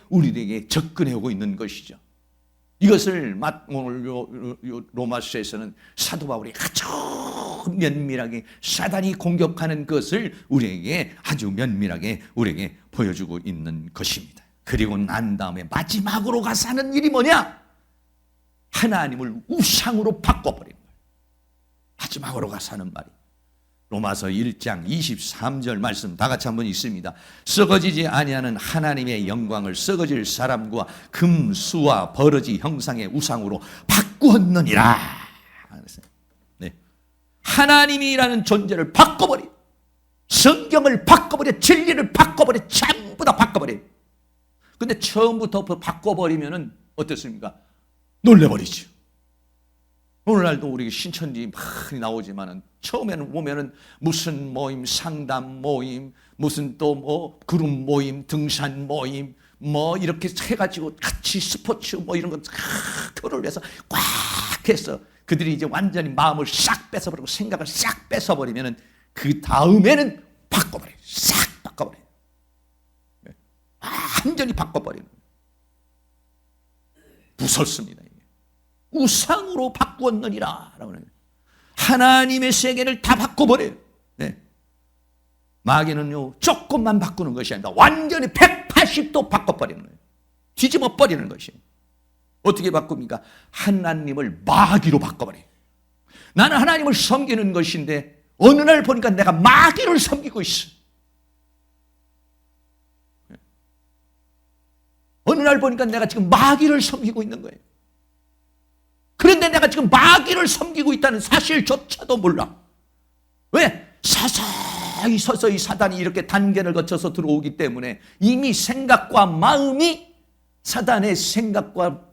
우리에게 접근해 오고 있는 것이죠. 이것을 오늘 로마서에서는 사도 바울이 아주 면밀하게 사단이 공격하는 것을 우리에게 아주 면밀하게 우리에게 보여주고 있는 것입니다. 그리고 난 다음에 마지막으로 가서 하는 일이 뭐냐? 하나님을 우상으로 바꿔버리는 거예요. 마지막으로 가서 하는 말이 로마서 1장 23절 말씀 다 같이 한번 읽습니다. 썩어지지 아니하는 하나님의 영광을 썩어질 사람과 금수와 버러지 형상의 우상으로 바꾸었느니라. 네. 하나님이라는 존재를 바꿔버려. 성경을 바꿔버려. 진리를 바꿔버려. 전부 다 바꿔버려. 근데 처음부터 바꿔버리면은 어떻습니까? 놀래버리죠. 오늘날도 우리 신천지 많이 나오지만은 처음에는 오면은 무슨 모임, 상담 모임, 무슨 또 뭐 그룹 모임, 등산 모임, 뭐 이렇게 해가지고 같이 스포츠 뭐 이런 거 토를 해서 꽉 해서 그들이 이제 완전히 마음을 싹 뺏어버리고 생각을 싹 뺏어버리면은 그 다음에는 바꿔버려요. 싹 바꿔버려요. 완전히 바꿔버리는 거예요. 무섭습니다. 이게. 우상으로 바꾸었느니라. 하나님의 세계를 다 바꿔버려요. 네. 마귀는요, 조금만 바꾸는 것이 아니라 완전히 180도 바꿔버리는 거예요. 뒤집어 버리는 것이에요. 어떻게 바꿉니까? 하나님을 마귀로 바꿔버려요. 나는 하나님을 섬기는 것인데 어느 날 보니까 내가 마귀를 섬기고 있어. 어느 날 보니까 내가 지금 마귀를 섬기고 있는 거예요. 그런데 내가 지금 마귀를 섬기고 있다는 사실조차도 몰라. 왜? 서서히 사단이 이렇게 단계를 거쳐서 들어오기 때문에 이미 생각과 마음이 사단의 생각과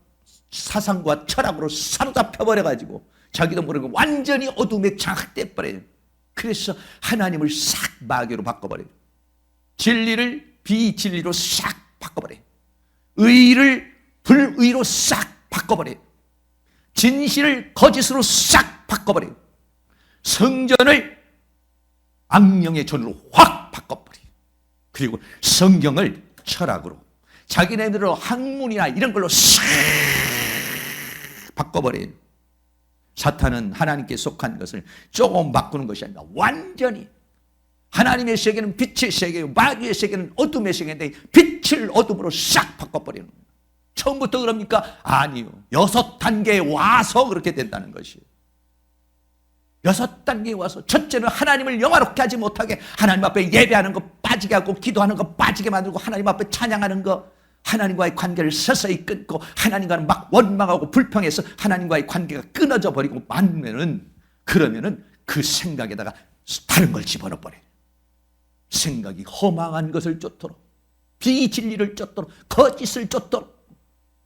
사상과 철학으로 사로잡혀 버려가지고 자기도 모르고 완전히 어둠에 장악돼 버려요. 그래서 하나님을 싹 마귀로 바꿔버려요. 진리를 비진리로 싹 바꿔버려요. 의를 불의로 싹 바꿔버려요. 진실을 거짓으로 싹 바꿔버려요. 성전을 악령의 전으로 확 바꿔버려요. 그리고 성경을 철학으로 자기네들로 학문이나 이런 걸로 싹 바꿔버려요. 사탄은 하나님께 속한 것을 조금 바꾸는 것이 아니라 완전히 하나님의 세계는 빛의 세계요 마귀의 세계는 어둠의 세계인데 빛을 어둠으로 싹 바꿔버리는 거예요. 처음부터 그럽니까? 아니요. 6단계에 와서 그렇게 된다는 것이에요. 6단계에 와서 첫째는 하나님을 영화롭게 하지 못하게 하나님 앞에 예배하는 거 빠지게 하고 기도하는 거 빠지게 만들고 하나님 앞에 찬양하는 거 하나님과의 관계를 서서히 끊고 하나님과는 막 원망하고 불평해서 하나님과의 관계가 끊어져 버리고 만면은 그러면은 그 생각에다가 다른 걸 집어넣어 버려요. 생각이 허망한 것을 쫓도록 비진리를 쫓도록 거짓을 쫓도록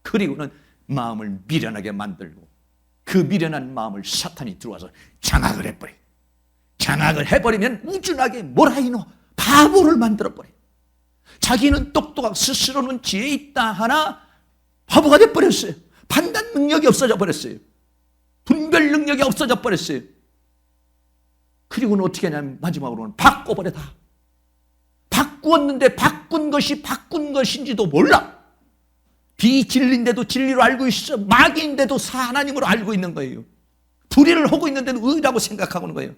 그리고는 마음을 미련하게 만들고 그 미련한 마음을 사탄이 들어와서 장악을 해버려요. 장악을 해버리면 우준하게 뭐라이노 바보를 만들어버려요. 자기는 똑똑하고 스스로는 지혜 있다 하나 바보가 돼버렸어요. 판단 능력이 없어져 버렸어요. 분별 능력이 없어져 버렸어요. 그리고는 어떻게 하냐면 마지막으로는 바꿔버려 다. 바꾸었는데 바꾼 것이 바꾼 것인지도 몰라. 비진리인데도 진리로 알고 있어. 마귀인데도 하나님으로 알고 있는 거예요. 불의를 하고 있는데도 의라고 생각하고 있는 거예요.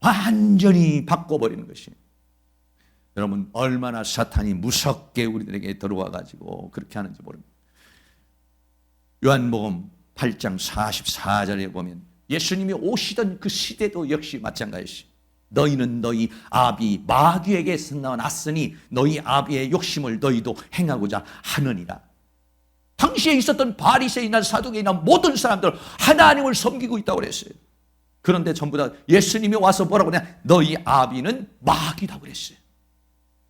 완전히 바꿔버리는 것이에요. 여러분 얼마나 사탄이 무섭게 우리들에게 들어와 가지고 그렇게 하는지 모릅니다. 요한복음 8장 44절에 보면 예수님이 오시던 그 시대도 역시 마찬가지였어요. 너희는 너희 아비 마귀에게서 나왔으니 너희 아비의 욕심을 너희도 행하고자 하느니라. 당시에 있었던 바리새인이나 사두개인이나 모든 사람들 하나님을 섬기고 있다고 그랬어요. 그런데 전부 다 예수님이 와서 뭐라고 그러냐? 너희 아비는 마귀라고 그랬어요.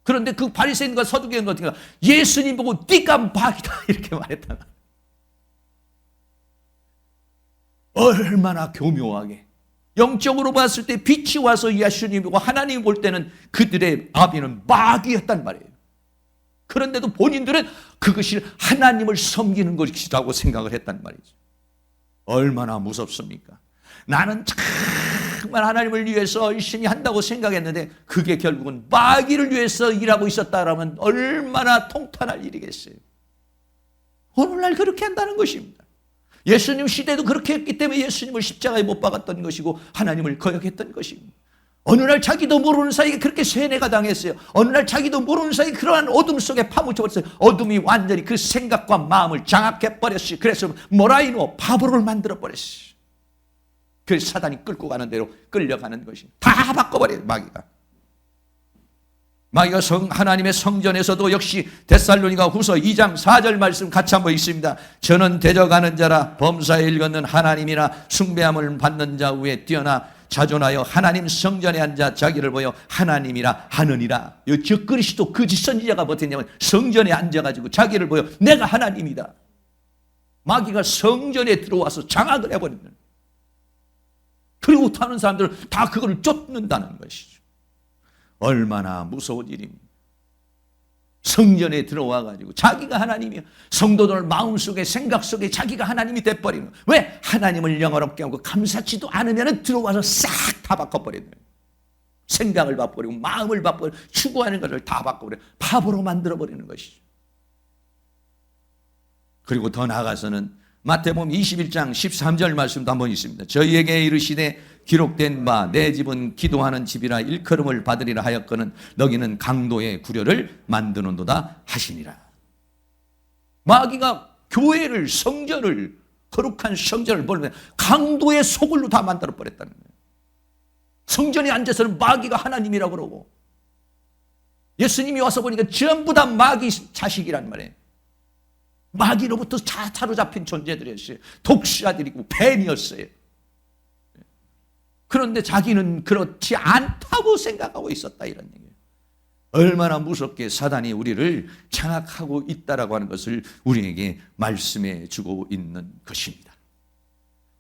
그런데 그 바리새인과 서두개인과 어떻게 예수님 보고 네가 마귀다 이렇게 말했다. 얼마나 교묘하게 영적으로 봤을 때 빛이 와서 예수님이고 하나님이 볼 때는 그들의 아비는 마귀였단 말이에요. 그런데도 본인들은 그것이 하나님을 섬기는 것이라고 생각을 했단 말이죠. 얼마나 무섭습니까? 나는 정말 하나님을 위해서 열심히 한다고 생각했는데 그게 결국은 마귀를 위해서 일하고 있었다라면 얼마나 통탄할 일이겠어요. 오늘날 그렇게 한다는 것입니다. 예수님 시대도 그렇게 했기 때문에 예수님을 십자가에 못 박았던 것이고 하나님을 거역했던 것입니다. 어느 날 자기도 모르는 사이에 그렇게 세뇌가 당했어요. 어느 날 자기도 모르는 사이에 그러한 어둠 속에 파묻혀버렸어요. 어둠이 완전히 그 생각과 마음을 장악해버렸어요. 그래서 모라이노 바보를 만들어버렸어요. 그래서 사단이 끌고 가는 대로 끌려가는 것이 다 바꿔버려요. 마귀가 하나님의 성전에서도 역시 데살로니가 후서 2장 4절 말씀 같이 한번 읽습니다. 저는 대적하는 자라 범사에 일컫는 하나님이나 숭배함을 받는 자 위에 뛰어나 자존하여 하나님 성전에 앉아 자기를 보여 하나님이라 하느니라. 이 적그리스도 거짓 선지자가 버티냐면 성전에 앉아가지고 자기를 보여 내가 하나님이다. 마귀가 성전에 들어와서 장악을 해버린다. 그리고 타는 사람들은 다 그걸 쫓는다는 것이죠. 얼마나 무서운 일입니까? 성전에 들어와 가지고 자기가 하나님이야. 성도들 마음속에 생각 속에 자기가 하나님이 돼버리는 거예요. 왜? 하나님을 영화롭게 하고 감사치도 않으면 들어와서 싹 다 바꿔버리는 거예요. 생각을 바꿔버리고 마음을 바꿔버리고 추구하는 것을 다 바꿔버리고 바보로 만들어버리는 것이죠. 그리고 더 나아가서는 마태복음 21장 13절 말씀도 한번 있습니다. 저희에게 이르시되 기록된 바 내 집은 기도하는 집이라 일컬음을 받으리라 하였거늘 너희는 강도의 구려를 만드는도다 하시니라. 마귀가 교회를, 성전을, 거룩한 성전을 벌면 강도의 소굴로 다 만들어 버렸다는 거예요. 성전에 앉아서는 마귀가 하나님이라고 그러고, 예수님이 와서 보니까 전부 다 마귀 자식이란 말이에요. 마귀로부터 다 사로잡힌 존재들이었어요. 독수자들이고 뱀이었어요. 그런데 자기는 그렇지 않다고 생각하고 있었다, 이런 얘기예요. 얼마나 무섭게 사단이 우리를 장악하고 있다라고 하는 것을 우리에게 말씀해 주고 있는 것입니다.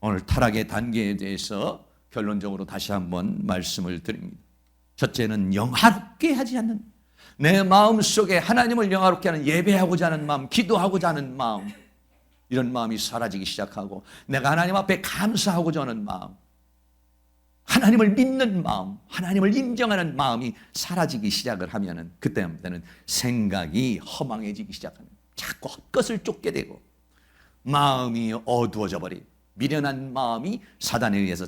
오늘 타락의 단계에 대해서 결론적으로 다시 한번 말씀을 드립니다. 첫째는 영화롭게 하지 않는, 내 마음속에 하나님을 영화롭게 하는, 예배하고자 하는 마음, 기도하고자 하는 마음, 이런 마음이 사라지기 시작하고, 내가 하나님 앞에 감사하고자 하는 마음, 하나님을 믿는 마음, 하나님을 인정하는 마음이 사라지기 시작을 하면은, 그때부터는 생각이 허망해지기 시작하는, 자꾸 헛것을 쫓게 되고 마음이 어두워져 버리, 미련한 마음이 사단에 의해서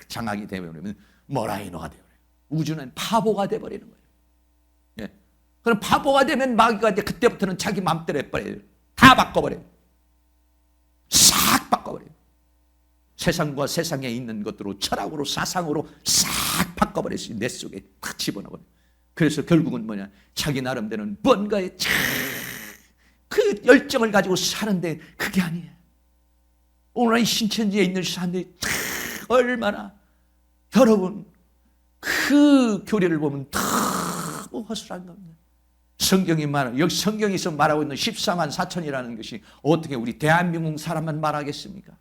장악이 되어버리면 머라이노가 되어버려요. 우주는 파보가 되어버리는 거예요. 예. 그럼 파보가 되면 마귀가 이제 그때부터는 자기 마음대로 해버려요. 다 바꿔버려요. 싹 바꿔버려요. 세상과 세상에 있는 것들로, 철학으로, 사상으로 싹 바꿔버렸어요. 내 속에 탁 집어넣어버려요. 그래서 결국은 뭐냐, 자기 나름대로는 뭔가에 그 열정을 가지고 사는데 그게 아니에요. 오늘 이 신천지에 있는 사람들이 얼마나, 여러분 그 교리를 보면 너무 허술한 겁니다. 성경이 여기 성경에서 말하고 있는 14만 4천이라는 것이 어떻게 우리 대한민국 사람만 말하겠습니까?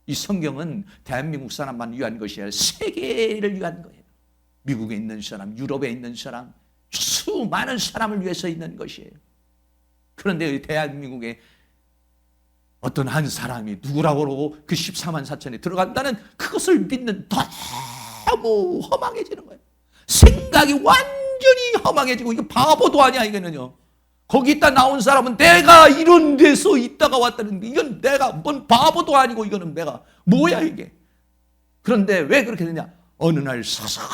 이 성경은 대한민국 사람만 위한 것이 아니라 세계를 위한 거예요. 미국에 있는 사람, 유럽에 있는 사람, 수많은 사람을 위해서 있는 것이에요. 그런데 대한민국에 어떤 한 사람이 누구라고 그러고 그 14만 4천에 들어간다는 그것을 믿는, 너무 허망해지는 거예요. 생각이 완전히 허망해지고, 이게 바보도 아니야, 이거는요. 거기 있다 나온 사람은 내가 이런 데서 있다가 왔다는 게, 이건 내가 뭔 바보도 아니고, 이거는 내가 뭐야 이게. 그런데 왜 그렇게 되냐, 어느 날 서서히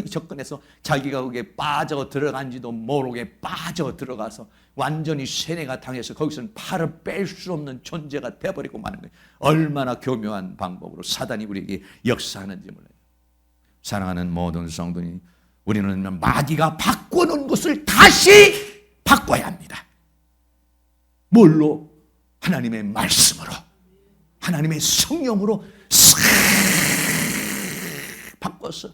접근해서 자기가 거기에 빠져 들어간지도 모르게 빠져 들어가서 완전히 세뇌가 당해서 거기서는 팔을 뺄 수 없는 존재가 돼버리고 마는 거예요. 얼마나 교묘한 방법으로 사단이 우리에게 역사하는지 몰라요. 사랑하는 모든 성도님, 우리는 마귀가 바꿔놓은 것을 다시 바꿔야 합니다. 뭘로? 하나님의 말씀으로, 하나님의 성령으로 싹 바꿔서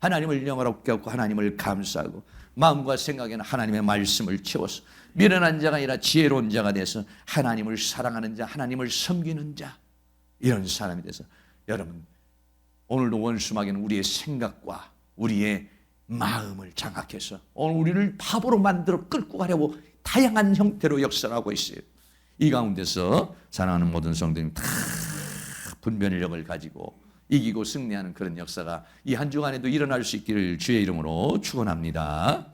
하나님을 영화롭게 하고 하나님을 감사하고, 마음과 생각에는 하나님의 말씀을 채워서 미련한 자가 아니라 지혜로운 자가 돼서 하나님을 사랑하는 자, 하나님을 섬기는 자, 이런 사람이 돼서, 여러분 오늘도 원수마귀는 우리의 생각과 우리의 마음을 장악해서 오늘 우리를 바보로 만들어 끌고 가려고 다양한 형태로 역사하고 있어요. 이 가운데서 사랑하는 모든 성도님 다 분별력을 가지고 이기고 승리하는 그런 역사가 이 한 주간에도 일어날 수 있기를 주의 이름으로 축원합니다.